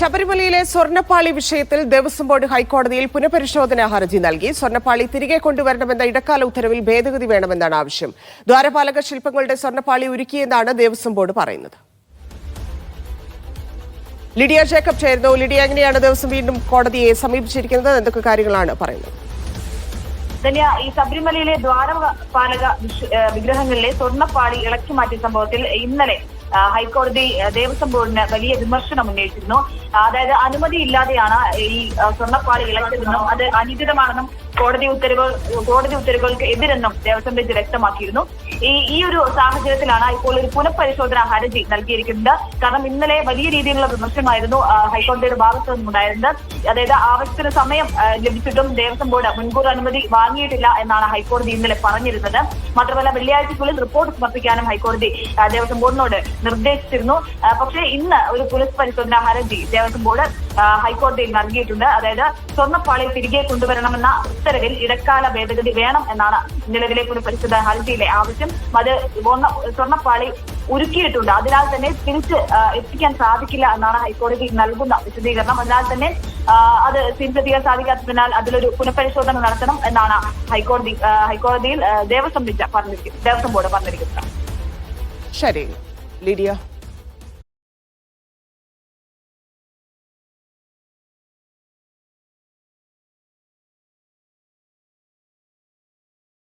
ശബരിമലയിലെ സ്വർണ്ണപ്പാളി വിഷയത്തിൽ ദേവസ്വം ബോർഡ് ഹൈക്കോടതിയിൽ പുനഃപരിശോധനാ ഹർജി നൽകി. സ്വർണ്ണപ്പാളി തിരികെ കൊണ്ടുവരണമെന്ന ഇടക്കാല ഉത്തരവിൽ ഭേദഗതി വേണമെന്നാണ് ആവശ്യം. ദ്വാരപാലക ശില്പങ്ങളുടെ സ്വർണ്ണപ്പാളി ഉരുക്കിയെന്നാണ് ദേവസ്വം ബോർഡ് പറയുന്നത്. ലിഡിയ ജേക്കബ് ചേർന്നു. ലിഡിയ, എങ്ങനെയാണ് ദേവസ്വം വീണ്ടും കോടതിയെ സമീപിച്ചിരിക്കുന്നത്? എന്തൊക്കെ കാര്യങ്ങളാണ് പറയുന്നത്? ഈ ശബരിമലയിലെ ദ്വാരപാലക വിഗ്രഹങ്ങളിലെ സ്വർണ്ണപ്പാളി ഇളക്കി മാറ്റിയ സംഭവത്തിൽ ഇന്നലെ ഹൈക്കോടതി ദേവസ്വം ബോർഡിന് വലിയ വിമർശനം ഉന്നയിച്ചിരുന്നു. അതായത് അനുമതിയില്ലാതെയാണ് ഈ സ്വർണ്ണപ്പാളി ഇളക്കിയതെന്നും അത് അനിശ്ചിതമാണെന്നും കോടതി ഉത്തരവുകൾക്ക് എതിരെന്നും ദേവസ്വം ബെഞ്ച് വ്യക്തമാക്കിയിരുന്നു. ഈ ഒരു സാഹചര്യത്തിലാണ് ഇപ്പോൾ ഒരു പുനഃപരിശോധനാ ഹർജി നൽകിയിരിക്കുന്നത്. കാരണം ഇന്നലെ വലിയ രീതിയിലുള്ള വിമർശനമായിരുന്നു ഹൈക്കോടതിയുടെ ഭാഗത്തു നിന്നുണ്ടായിരുന്നത്. അതായത് ആവശ്യത്തിന് സമയം ലഭിച്ചിട്ടും ദേവസ്വം ബോർഡ് മുൻകൂർ അനുമതി വാങ്ങിയിട്ടില്ല എന്നാണ് ഹൈക്കോടതി ഇന്നലെ പറഞ്ഞിരുന്നത്. മാത്രമല്ല വെള്ളിയാഴ്ചക്കുള്ളിൽ റിപ്പോർട്ട് സമർപ്പിക്കാനും ഹൈക്കോടതി ദേവസ്വം ബോർഡിനോട് നിർദ്ദേശിച്ചിരുന്നു. പക്ഷേ ഇന്ന് ഒരു പുനഃപരിശോധനാ ഹർജി ദേവസ്വം ബോർഡ് ഹൈക്കോടതിയിൽ നൽകിയിട്ടുണ്ട്. അതായത് സ്വർണ്ണപ്പാളി തിരികെ കൊണ്ടുവരണമെന്ന ഉത്തരവിൽ ഇടക്കാല ഭേദഗതി വേണം എന്നാണ് നിലവിലെ പുനഃപരിശോധനാ ഹർജിയിലെ ആവശ്യം. അത് സ്വർണ്ണപ്പാളി ഉരുക്കിയിട്ടുണ്ട്, അതിനാൽ തന്നെ തിരിച്ച് എത്തിക്കാൻ സാധിക്കില്ല എന്നാണ് ഹൈക്കോടതി നൽകുന്ന വിശദീകരണം. അതിനാൽ തന്നെ അത് തിരിച്ചെത്തിക്കാൻ സാധിക്കാത്തതിനാൽ അതിലൊരു പുനഃപരിശോധന നടത്തണം എന്നാണ് ഹൈക്കോടതിയിൽ ദേവസ്വം ബോർഡ് പറഞ്ഞിരിക്കുന്നത്. ശരി ലിഡിയ.